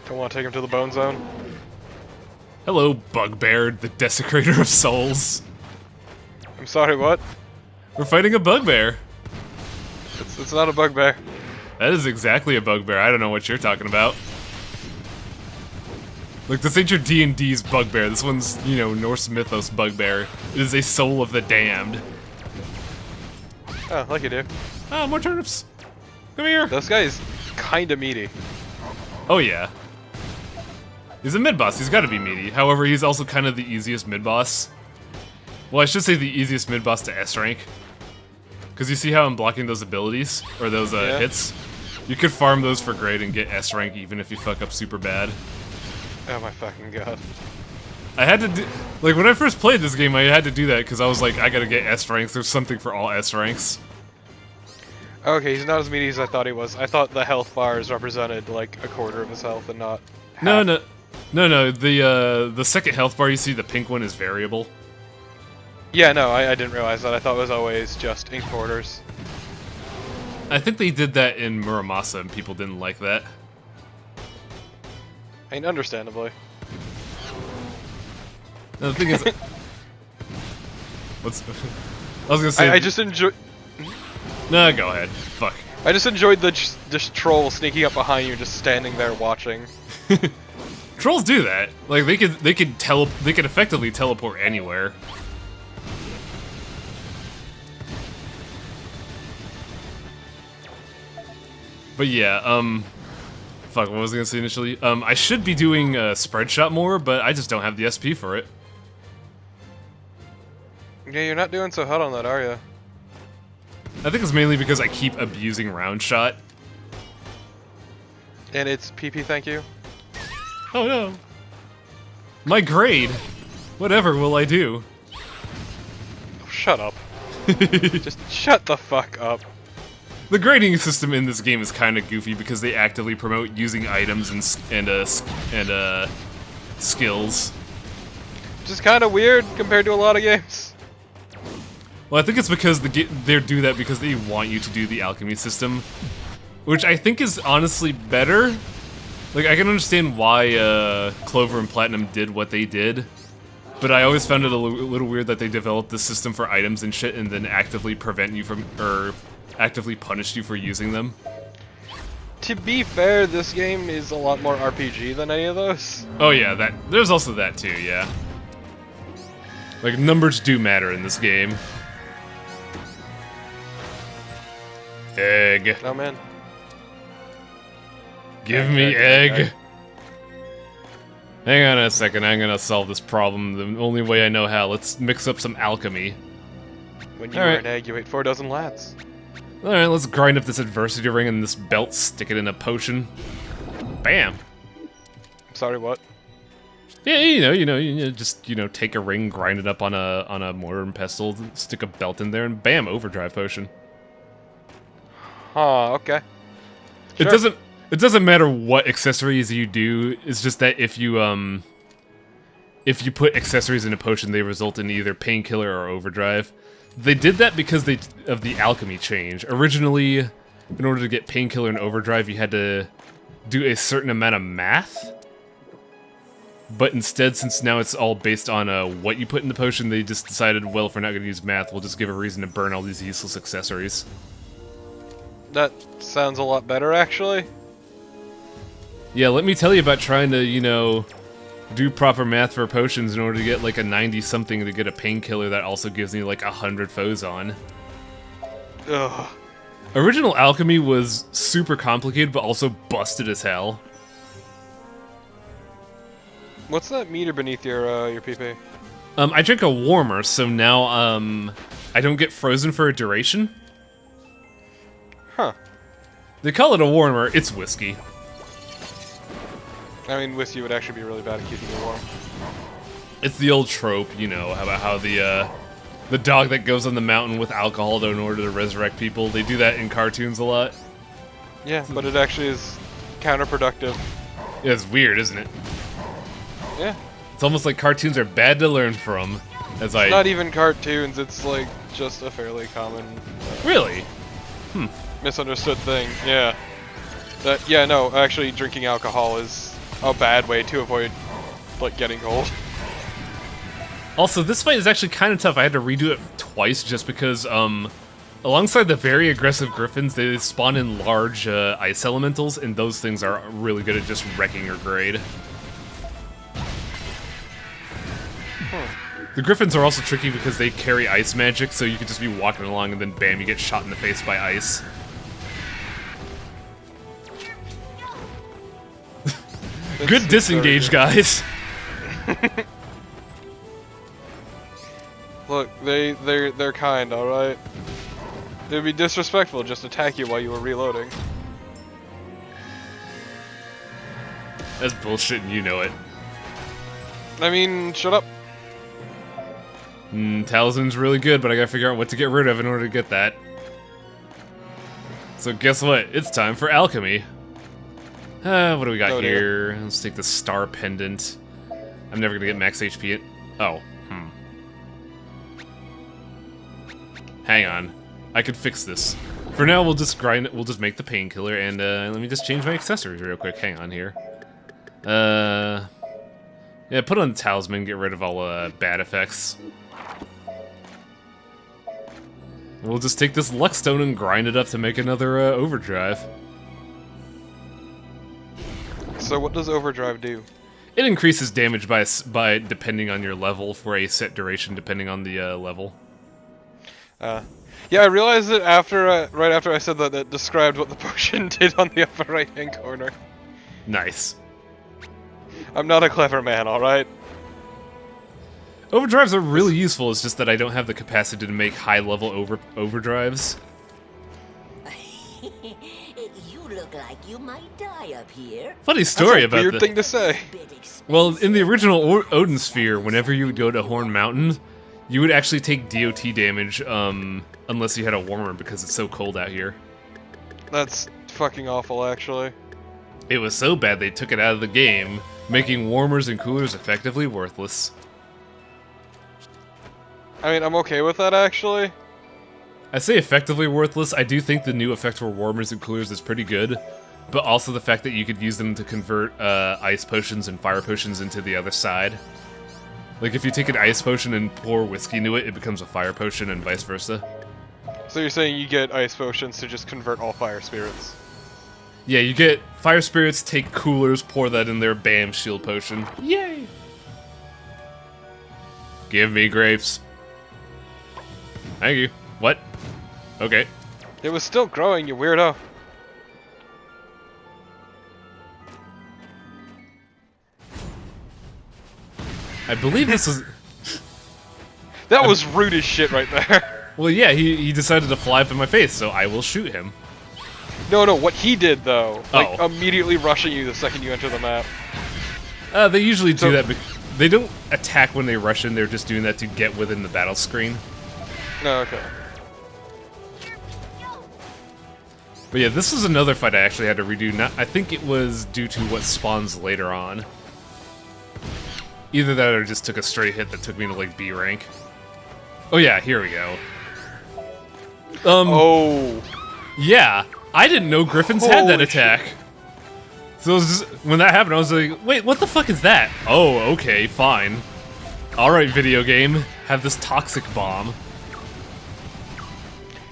Don't want to take him to the bone zone. Hello, Bugbear, the Desecrator of Souls. I'm sorry, what? We're fighting a Bugbear. It's not a bugbear. That is exactly a Bugbear. I don't know what you're talking about. Look, this ain't your D&D's Bugbear. This one's, you know, Norse mythos Bugbear. It is a soul of the damned. Oh, like you do. Ah, more turnips. Come here. This guy is kinda meaty. Oh, yeah. He's a mid-boss. He's gotta be meaty. However, he's also kind of the easiest mid-boss. Well, I should say the easiest mid-boss to S-rank. Because you see how I'm blocking those abilities? Or those hits? You could farm those for grade and get S-rank even if you fuck up super bad. Oh my fucking god. I had to do... Like, when I first played this game, I had to do that because I was like, I gotta get S-ranks. There's something for all S-ranks. Okay, he's not as meaty as I thought he was. I thought the health bars represented, like, a quarter of his health and not half. No. The second health bar you see, the pink one, is variable. Yeah, no, I didn't realize that. I thought it was always just in quarters. I think they did that in Muramasa and people didn't like that. I mean, understandably. No, the thing is... What's... I was gonna say... I just enjoy... No, go ahead. Fuck. I just enjoyed the just troll sneaking up behind you and just standing there watching. Trolls do that. Like they could effectively teleport anywhere. But yeah, fuck, what was I gonna say initially? I should be doing spread shot more, but I just don't have the SP for it. Yeah, you're not doing so hot on that, are you? I think it's mainly because I keep abusing round shot. And it's PP, thank you. Oh no. My grade. Whatever will I do? Oh, shut up. Just shut the fuck up. The grading system in this game is kind of goofy because they actively promote using items and skills. Which is kind of weird compared to a lot of games. Well, I think it's because they do that because they want you to do the alchemy system, which I think is honestly better. Like, I can understand why Clover and Platinum did what they did, but I always found it a little weird that they developed this system for items and shit and then actively prevent you from, or actively punished you for using them. To be fair, this game is a lot more RPG than any of those. Oh yeah, there's also that too, yeah. Like, numbers do matter in this game. Egg. Oh man. Give me egg. Hang on a second, I'm gonna solve this problem the only way I know how. Let's mix up some alchemy. When you were an egg, you ate 4 dozen lads. Alright, let's grind up this adversity ring and this belt, stick it in a potion. Bam! Sorry, what? Yeah, you just take a ring, grind it up on a mortar and pestle, stick a belt in there, and bam, overdrive potion. Huh, okay. Sure. It doesn't matter what accessories you do, it's just that if you put accessories in a potion, they result in either painkiller or overdrive. They did that because of the alchemy change. Originally, in order to get painkiller and overdrive, you had to do a certain amount of math. But instead, since now it's all based on what you put in the potion, they just decided, well, if we're not going to use math, we'll just give a reason to burn all these useless accessories. That sounds a lot better, actually. Yeah, let me tell you about trying to, do proper math for potions in order to get like a 90-something to get a painkiller that also gives me like 100 foes on. Ugh. Original alchemy was super complicated, but also busted as hell. What's that meter beneath your PP? I drink a warmer, so now I don't get frozen for a duration. Huh. They call it a warmer. It's whiskey. I mean, whiskey would actually be really bad at keeping you warm. It's the old trope, about how the dog that goes on the mountain with alcohol in order to resurrect people. They do that in cartoons a lot. Yeah, but it actually is counterproductive. Yeah, it's weird, isn't it? Yeah. It's almost like cartoons are bad to learn from. It's not even cartoons, it's like just a fairly common... Really? Misunderstood thing, yeah. Yeah, no, actually drinking alcohol is a bad way to avoid, like, getting cold. Also, this fight is actually kind of tough. I had to redo it twice just because, alongside the very aggressive Griffins, they spawn in large ice elementals, and those things are really good at just wrecking your grade. The Griffins are also tricky because they carry ice magic, so you could just be walking along and then bam, you get shot in the face by ice. Good disengage, guys. Look, they're kind, alright? It'd be disrespectful to just attack you while you were reloading. That's bullshit and you know it. I mean, shut up. Talisman's really good, but I gotta figure out what to get rid of in order to get that. So guess what? It's time for Alchemy. What do we got here? Let's take the Star Pendant. I'm never gonna get max HP. Oh, Hang on. I could fix this. For now, we'll just grind it. We'll just make the painkiller, and let me just change my accessories real quick. Hang on here. Yeah, put on the Talisman, get rid of all bad effects. We'll just take this Luckstone and grind it up to make another Overdrive. So what does Overdrive do? It increases damage by depending on your level for a set duration, depending on the level. Yeah, I realized it after right after I said that it described what the potion did on the upper right-hand corner. Nice. I'm not a clever man, alright? Overdrives are really useful, it's just that I don't have the capacity to make high-level overdrives. You look like you might die up here. Funny story about weird thing to say. Well, in the original Odin Sphere, whenever you would go to Horn Mountain, you would actually take DOT damage, unless you had a warmer because it's so cold out here. That's fucking awful, actually. It was so bad they took it out of the game, making warmers and coolers effectively worthless. I mean, I'm okay with that, actually. I say effectively worthless. I do think the new effect for warmers and coolers is pretty good, but also the fact that you could use them to convert ice potions and fire potions into the other side. Like, if you take an ice potion and pour whiskey into it, it becomes a fire potion and vice versa. So you're saying you get ice potions to just convert all fire spirits? Yeah, you get fire spirits, take coolers, pour that in there, bam, shield potion. Yay! Give me grapes. Thank you. What? Okay. It was still growing, you weirdo. I believe this is... That was rude as shit right there. Well, yeah, he decided to fly up in my face, so I will shoot him. No, what he did, though, like, Oh. immediately rushing you the second you enter the map. They usually do that, but they don't attack when they rush in, they're just doing that to get within the battle screen. No, okay. But yeah, this was another fight I actually had to redo. I think it was due to what spawns later on. Either that or just took a straight hit that took me to, like, B rank. Oh yeah, here we go. Oh. Yeah, I didn't know Griffins had that Holy attack. So it was just, when that happened, I was like, wait, what the fuck is that? Oh, okay, fine. Alright, video game, have this toxic bomb.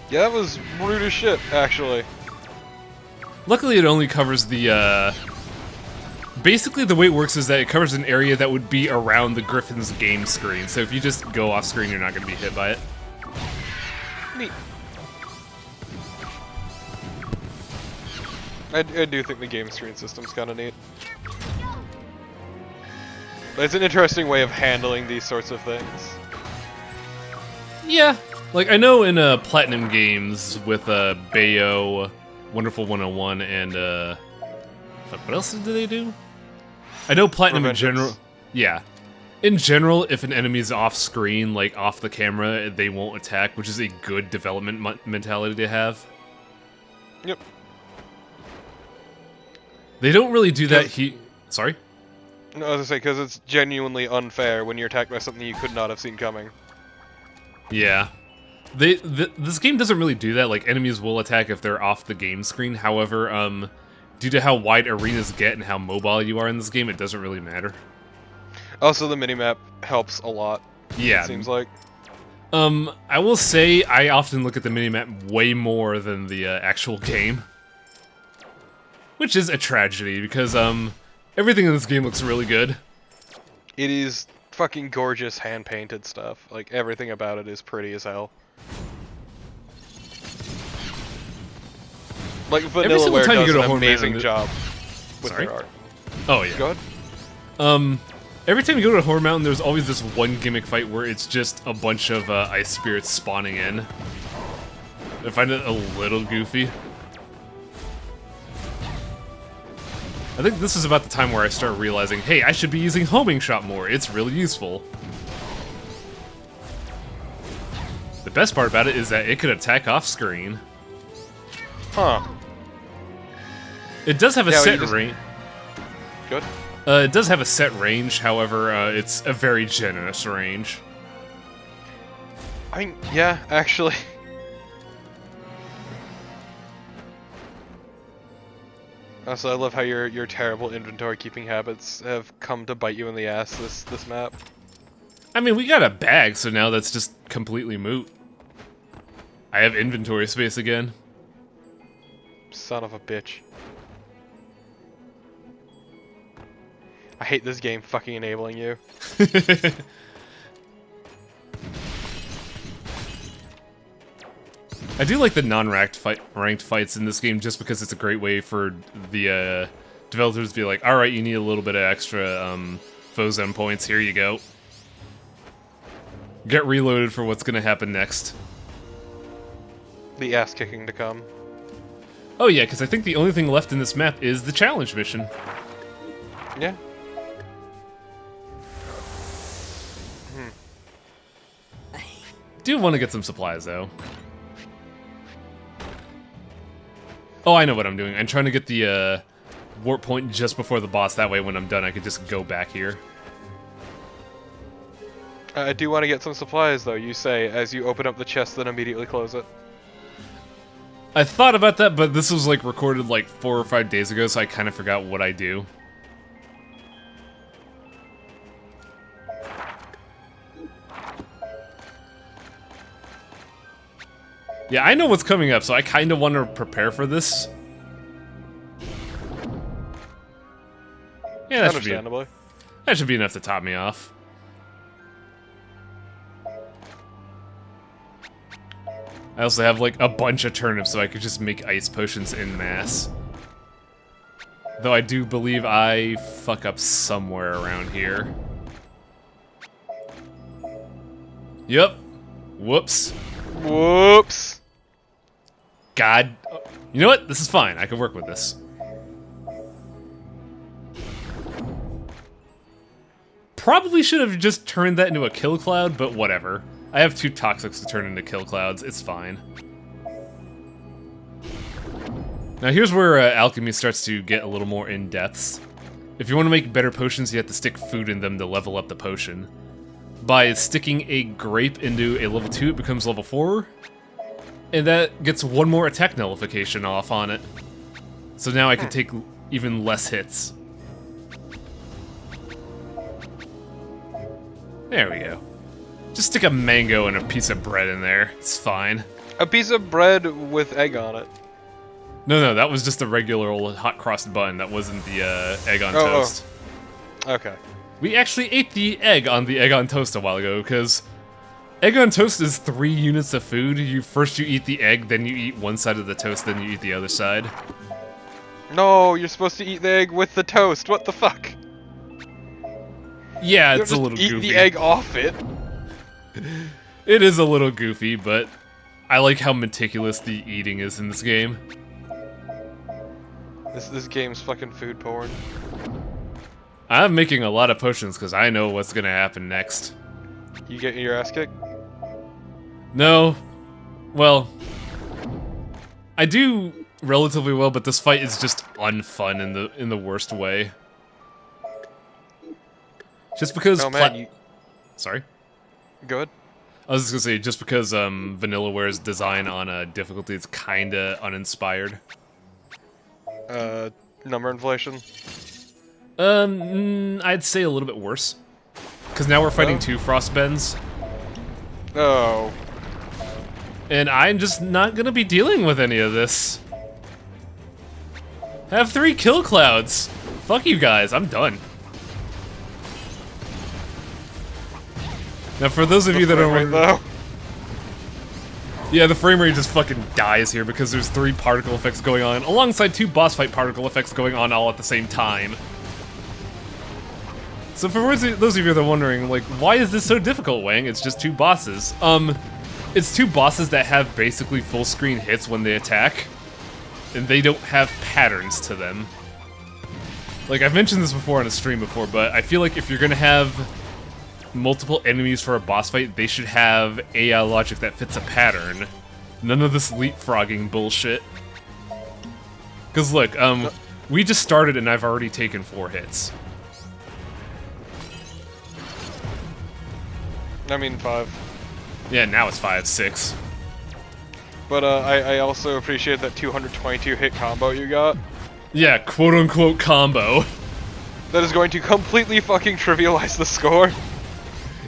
Yeah, that was rude as shit, actually. Luckily, it only covers the, basically, the way it works is that it covers an area that would be around the Griffin's game screen. So if you just go off screen, you're not going to be hit by it. Neat. I do think the game screen system's kind of neat. But it's an interesting way of handling these sorts of things. Yeah. Like, I know in Platinum games with Bayo, Wonderful 101, and fuck, what else did they do? I know Platinum in general. Yeah. In general, if an enemy is off screen, like off the camera, they won't attack, which is a good development mentality to have. Yep. They don't really do that. Sorry? No, I was gonna say, because it's genuinely unfair when you're attacked by something you could not have seen coming. Yeah. This game doesn't really do that. Like, enemies will attack if they're off the game screen. However, due to how wide arenas get and how mobile you are in this game, it doesn't really matter. Also, the minimap helps a lot. Yeah. It seems like. I will say I often look at the minimap way more than the actual game. Which is a tragedy, because, everything in this game looks really good. It is fucking gorgeous hand-painted stuff. Like, everything about it is pretty as hell. Like, Vanillaware does an amazing job with their art. Oh, yeah. Go ahead. Every time you go to Horror Mountain, there's always this one gimmick fight where it's just a bunch of ice spirits spawning in. I find it a little goofy. I think this is about the time where I start realizing, hey, I should be using homing shot more. It's really useful. The best part about it is that it can attack off screen. Huh. It does have a set range. Good. It does have a set range, however, it's a very generous range. I mean, yeah, actually. Also, I love how your terrible inventory keeping habits have come to bite you in the ass this map. I mean, we got a bag, so now that's just completely moot. I have inventory space again. Son of a bitch. I hate this game fucking enabling you. I do like the non-ranked fights in this game just because it's a great way for the developers to be like, alright, you need a little bit of extra Fozem points, here you go. Get reloaded for what's gonna happen next. The ass kicking to come. Oh yeah, because I think the only thing left in this map is the challenge mission. Yeah. Do want to get some supplies though. Oh, I know what I'm doing. I'm trying to get the warp point just before the boss. That way, when I'm done, I can just go back here. I do want to get some supplies, though, you say, as you open up the chest, then immediately close it. I thought about that, but this was like recorded like 4 or 5 days ago, so I kind of forgot what I do. Yeah, I know what's coming up, so I kind of want to prepare for this. Yeah, that should be enough to top me off. I also have like a bunch of turnips, so I could just make ice potions en masse. Though I do believe I fuck up somewhere around here. Yep. Whoops. Whoops. God. You know what? This is fine. I can work with this. Probably should have just turned that into a kill cloud, but whatever. I have 2 toxics to turn into kill clouds. It's fine. Now here's where alchemy starts to get a little more in-depth. If you want to make better potions, you have to stick food in them to level up the potion. By sticking a grape into a level 2, it becomes level 4. And that gets 1 more attack nullification off on it. So now I can take even less hits. There we go. Just stick a mango and a piece of bread in there. It's fine. A piece of bread with egg on it. No, that was just a regular old hot crossed bun. That wasn't the egg on toast. Oh. Okay. We actually ate the egg on toast a while ago, because egg on toast is 3 units of food. First you eat the egg, then you eat one side of the toast, then you eat the other side. No, you're supposed to eat the egg with the toast. What the fuck? Yeah, it's a little goofy. Eat the egg off it. It is a little goofy, but I like how meticulous the eating is in this game. This game's fucking food porn. I'm making a lot of potions because I know what's gonna happen next. You getting your ass kicked? No. Well, I do relatively well, but this fight is just unfun in the worst way. Just because. Oh man, Sorry. Go ahead. I was just gonna say, just because Vanillaware's design on difficulty is kinda uninspired. Number inflation. I'd say a little bit worse. Because now we're fighting 2 Frostbends. Oh. And I'm just not gonna be dealing with any of this. I have 3 kill clouds. Fuck you guys, I'm done. Now for those of you that are wondering... Yeah, the frame rate just fucking dies here because there's 3 particle effects going on, alongside 2 boss fight particle effects going on all at the same time. So for those of you that are wondering, like, why is this so difficult, Wang? It's just 2 bosses. It's 2 bosses that have basically full screen hits when they attack, and they don't have patterns to them. Like, I've mentioned this before on a stream before, but I feel like if you're gonna have multiple enemies for a boss fight, they should have AI logic that fits a pattern. None of this leapfrogging bullshit. Because look, we just started and I've already taken 4 hits. I mean 5. Yeah, now it's 5, 6. But I also appreciate that 222 hit combo you got. Yeah, quote-unquote combo. That is going to completely fucking trivialize the score.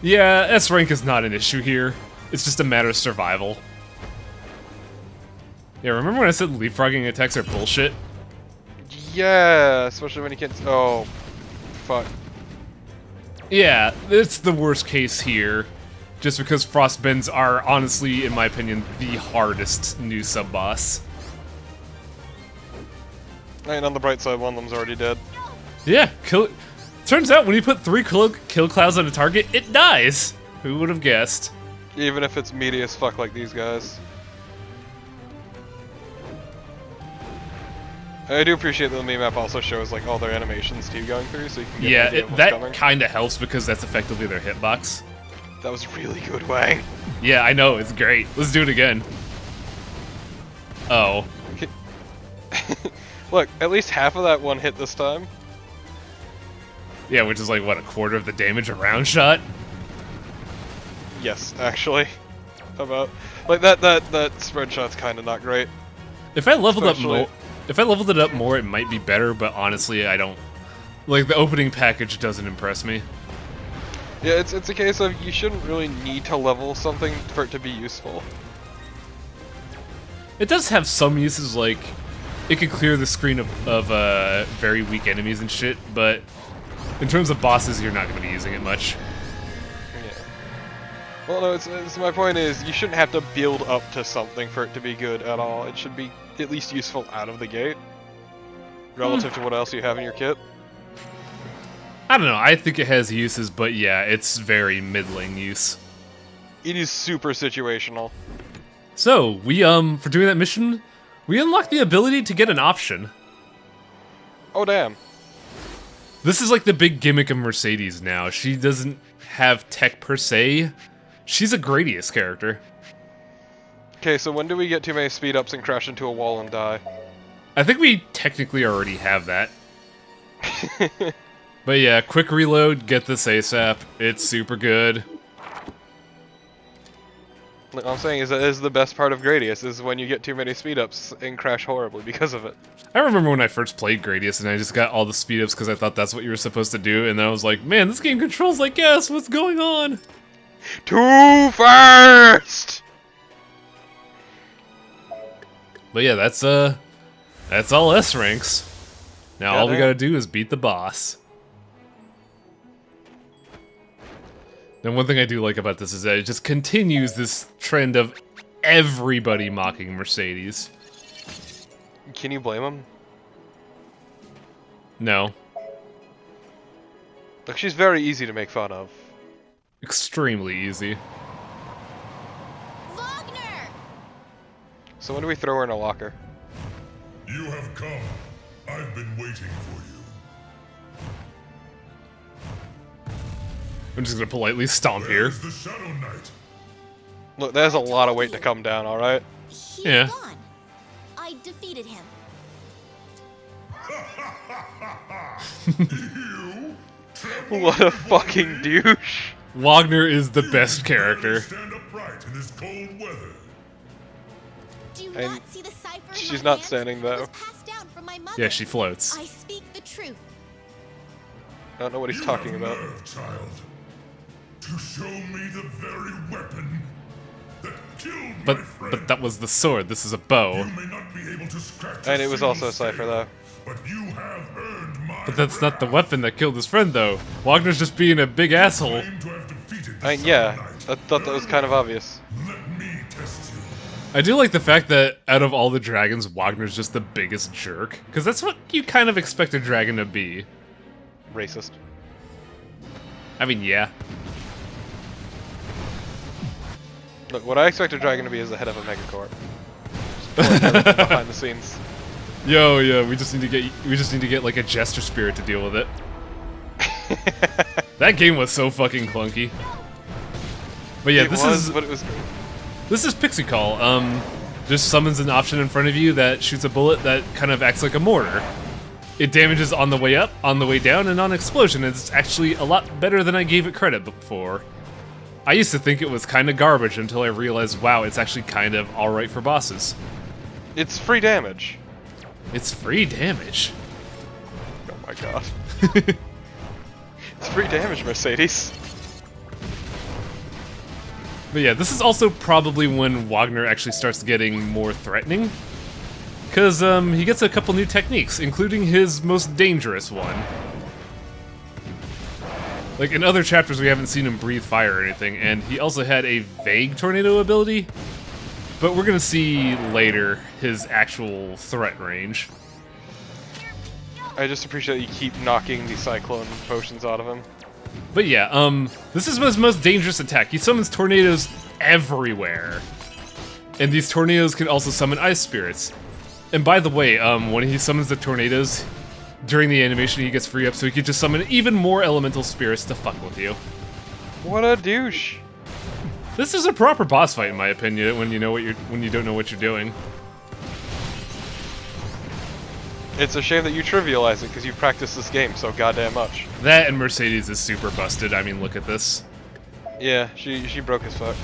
Yeah, S rank is not an issue here. It's just a matter of survival. Yeah, remember when I said leapfrogging attacks are bullshit? Yeah, especially when you can't... Oh, fuck. Yeah, it's the worst case here. Just because Frostbends are, honestly, in my opinion, the hardest new sub-boss. And on the bright side, one of them's already dead. Yeah, turns out when you put 3 kill clouds on a target, it dies! Who would have guessed? Even if it's meaty as fuck like these guys. I do appreciate that the meme map also shows like all their animations too going through, so you can get an idea of what's coming. That kind of helps because that's effectively their hitbox. That was really good, Wang. Yeah, I know, it's great. Let's do it again. Oh. Okay. Look, at least half of that one hit this time. Yeah, which is like, what, a quarter of the damage a round shot? Yes, actually. How about... Like, that spread shot's kinda not great. If I leveled it up more, it might be better, but honestly, I don't... Like, the opening package doesn't impress me. Yeah, it's a case of you shouldn't really need to level something for it to be useful. It does have some uses, like, it can clear the screen of very weak enemies and shit, but in terms of bosses, you're not going to be using it much. Yeah. Well, no, it's my point is, you shouldn't have to build up to something for it to be good at all. It should be at least useful out of the gate, relative to what else you have in your kit. I don't know, I think it has uses, but yeah, it's very middling use. It is super situational. So, we, for doing that mission, we unlocked the ability to get an option. Oh, damn. This is like the big gimmick of Mercedes now. She doesn't have tech per se. She's a Gradius character. Okay, so when do we get too many speed ups and crash into a wall and die? I think we technically already have that. But yeah, quick reload, get this ASAP. It's super good. What I'm saying is that is the best part of Gradius, is when you get too many speed ups and crash horribly because of it. I remember when I first played Gradius and I just got all the speed ups because I thought that's what you were supposed to do, and then I was like, man, this game controls like gas, what's going on? Too fast! But yeah, that's all S ranks. Now all we gotta do is beat the boss. And one thing I do like about this is that it just continues this trend of everybody mocking Mercedes. Can you blame him? No. Look, she's very easy to make fun of. Extremely easy. Wagner! So when do we throw her in a locker? You have come. I've been waiting for you. I'm just gonna politely stomp here. Where's the Shadow Knight? Look, there's a lot of weight to come down, alright? He's Yeah. gone. I defeated him. You? What a fucking douche. Wagner is the best character. Stand upright in this cold weather. Do you And not see the cipher in she's my not hands? standing, It though. was passed down from my mother. Yeah, she floats. I speak the truth. I don't know what he's You talking have about. nerve, child, to show me the very weapon that killed my But friend. that was the sword. This is a You bow. may not be able to scratch And a it was single also a cipher, scale, though. But you have earned my But that's not the wrath. weapon that killed his friend, though. Wagner's just being a big asshole. Claim to have defeated the I mean, yeah, Sun Knight. I thought that was kind of obvious. Let me test you. I do like the fact that out of all the dragons, Wagner's just the biggest jerk. Because that's what you kind of expect a dragon to be. Racist. I mean, yeah. Look, what I expect a dragon to be is the head of a megacorp. Just pulling everything behind the scenes. Yo, we just need to get like a jester spirit to deal with it. That game was so fucking clunky. But yeah, But it was great. this is Pixie Call. Just summons an option in front of you that shoots a bullet that kind of acts like a mortar. It damages on the way up, on the way down, and on explosion. It's actually a lot better than I gave it credit for. I used to think it was kind of garbage until I realized, wow, it's actually kind of alright for bosses. It's free damage. It's free damage. Oh my god. It's free damage, Mercedes. But yeah, this is also probably when Wagner actually starts getting more threatening. Because he gets a couple new techniques, including his most dangerous one. Like, in other chapters we haven't seen him breathe fire or anything, and he also had a vague tornado ability. But we're gonna see later his actual threat range. I just appreciate you keep knocking the cyclone potions out of him. But yeah, this is his most dangerous attack. He summons tornadoes everywhere. And these tornadoes can also summon ice spirits. And by the way, when he summons the tornadoes, during the animation he gets free up so he can just summon even more elemental spirits to fuck with you. What a douche. This is a proper boss fight in my opinion when you don't know what you're doing. It's a shame that you trivialize it because you practice this game so goddamn much. That and Mercedes is super busted. I mean, look at this. Yeah, she broke as fuck.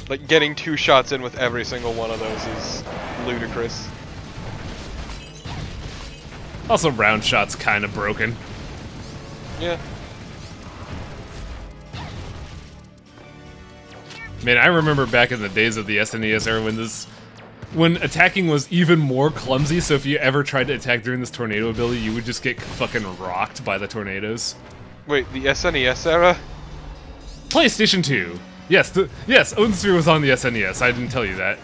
Like, getting 2 shots in with every single one of those is ludicrous. Also, round shot's kind of broken. Yeah. Man, I remember back in the days of the SNES era when attacking was even more clumsy, so if you ever tried to attack during this tornado ability, you would just get fucking rocked by the tornadoes. Wait, the SNES era? PlayStation 2. Yes, Odin Sphere was on the SNES. I didn't tell you that.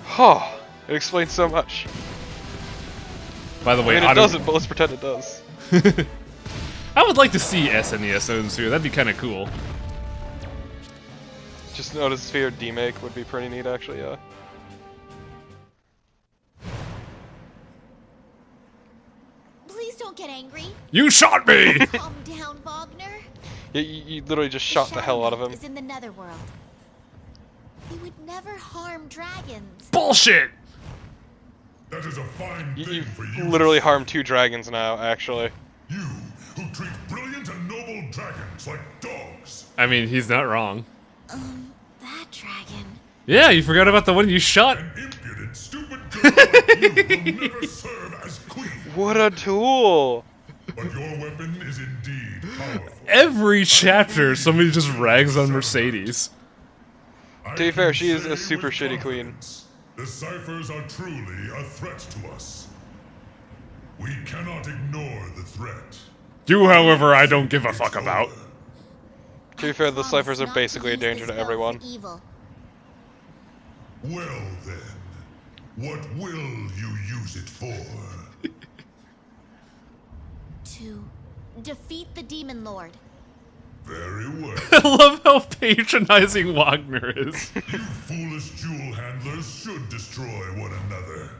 Huh. It explains so much. By the I way, mean, it doesn't, but let's pretend it does. I would like to see SNES Odin Sphere. That'd be kind of cool. Just notice Sphere demake would be pretty neat, actually, yeah. Please don't get angry. You shot me! Calm down, Wagner. Yeah, you literally just shot the hell out of him. Is in the netherworld. He would never harm dragons. Bullshit! That is a fine thing You for you. literally harmed 2 dragons now, actually. You, who treat brilliant and noble dragons like dogs. I mean, he's not wrong. That dragon. Yeah, you forgot about the one you shot. An impudent, stupid girl like you will never serve as queen. What a tool! But your weapon is indeed powerful. Every chapter, somebody just rags on Mercedes. I To be fair, can she is say a super with shitty queen. confidence, the ciphers are truly a threat to us. We cannot ignore the threat. You, however, I don't give a fuck about. To be fair, the Promise ciphers are not basically a use danger this to spell for everyone. evil. Well then, what will you use it for? To defeat the demon lord. Very well. I love how patronizing Wagner is. You foolish jewel handlers should destroy one another.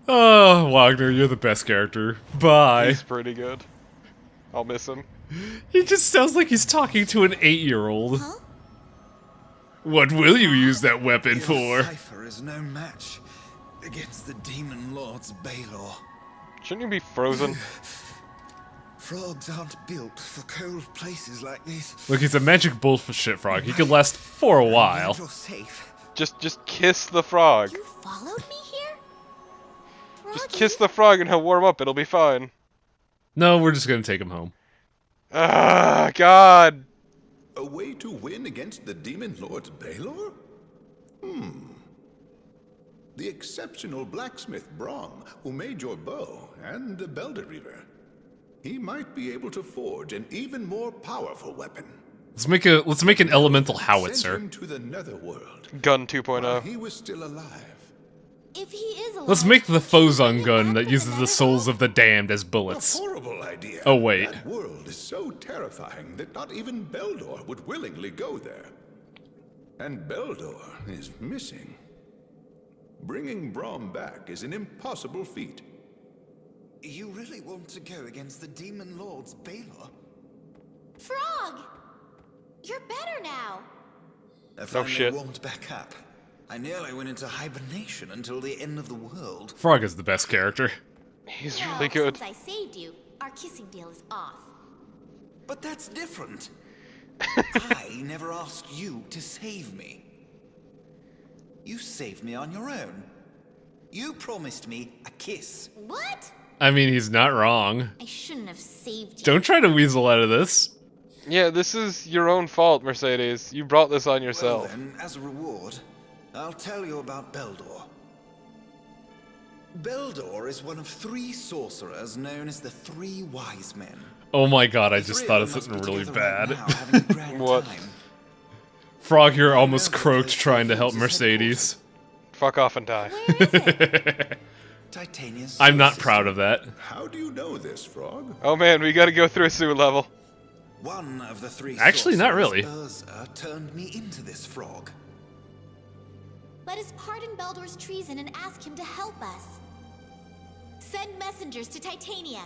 Oh, Wagner, you're the best character. Bye. He's pretty good. I'll miss him. He just sounds like he's talking to an 8-year-old. Huh? What will you use that weapon Your for? cipher is no match against the demon lord's Baylor. Shouldn't you be frozen? Frogs aren't built for cold places like this. Look, he's a magic bullshit frog. He could last for a while. You're safe, Just kiss the frog. You followed me here? Just Froggy? kiss the frog and he'll warm up. It'll be fine. No, we're just gonna take him home. Ah, God. A way to win against the Demon Lord's Baelor? The exceptional blacksmith Brom, who made your bow, and the Belder Reaver. He might be able to forge an even more powerful weapon. Let's make an elemental Send howitzer. him to the Netherworld Gun while 2.0. he was still alive. If he is alive, Let's make the Phozon maybe gun back that to uses the Nether souls World? of the damned as A bullets. horrible idea. Oh, wait. That world is so terrifying that not even Beldor would willingly go there. And Beldor is missing. Bringing Brom back is an impossible feat. You really want to go against the Demon Lord's Baelor? Frog! You're better now. I No finally shit. warmed back up. I nearly went into hibernation until the end of the world. Frog is the best character. He's Well, really good. Since I saved you, our kissing deal is off. But that's different. I never asked you to save me. You saved me on your own. You promised me a kiss. What? I mean, he's not wrong. I shouldn't have saved you. Don't try to weasel out of this. Yeah, this is your own fault, Mercedes. You brought this on Well yourself. then, as a reward, I'll tell you about Beldor. Beldor is one of 3 sorcerers known as the 3 Wise Men. Oh my god, I The just three thought of of them must something be really together right bad. now, having a grand What? time. Frog here almost I know that croaked place trying to help is Mercedes. Fuck off and die. Where is it? Titania's I'm not soul proud system. of that. How do you know this, Frog? Oh man, we gotta go through a sewer level. One of the 3 Actually, not sorcerers, really. Urza, turned me into this frog. Let us pardon Beldor's treason and ask him to help us. Send messengers to Titania.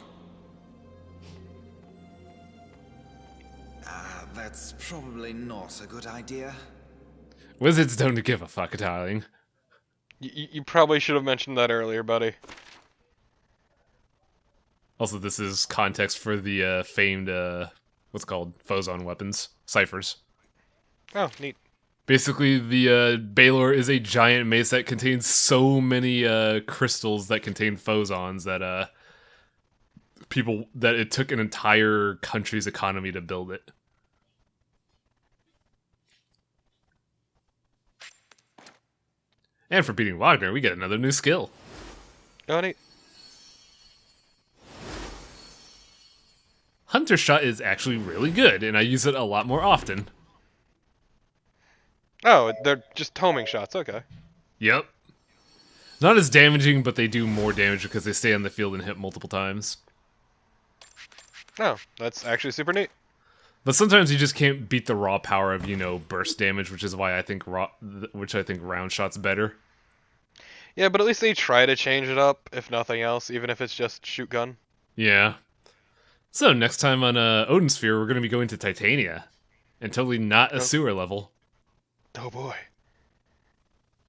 That's probably not a good idea. Wizards don't give a fuck, darling. You probably should have mentioned that earlier, buddy. Also, this is context for the famed, what's it called? Phozon weapons. Ciphers. Oh, neat. Basically, the Baelor is a giant mace that contains so many crystals that contain Phozons that it took an entire country's economy to build it. And for beating Wagner, we get another new skill. Oh, neat. Hunter Shot is actually really good, and I use it a lot more often. Oh, they're just homing shots. Okay. Yep. Not as damaging, but they do more damage because they stay on the field and hit multiple times. Oh, that's actually super neat. But sometimes you just can't beat the raw power of, burst damage, which is why I think round shot's better. Yeah, but at least they try to change it up, if nothing else, even if it's just shoot gun. Yeah. So next time on Odin Sphere, we're going to be going to Titania, and totally not a sewer level. Oh boy.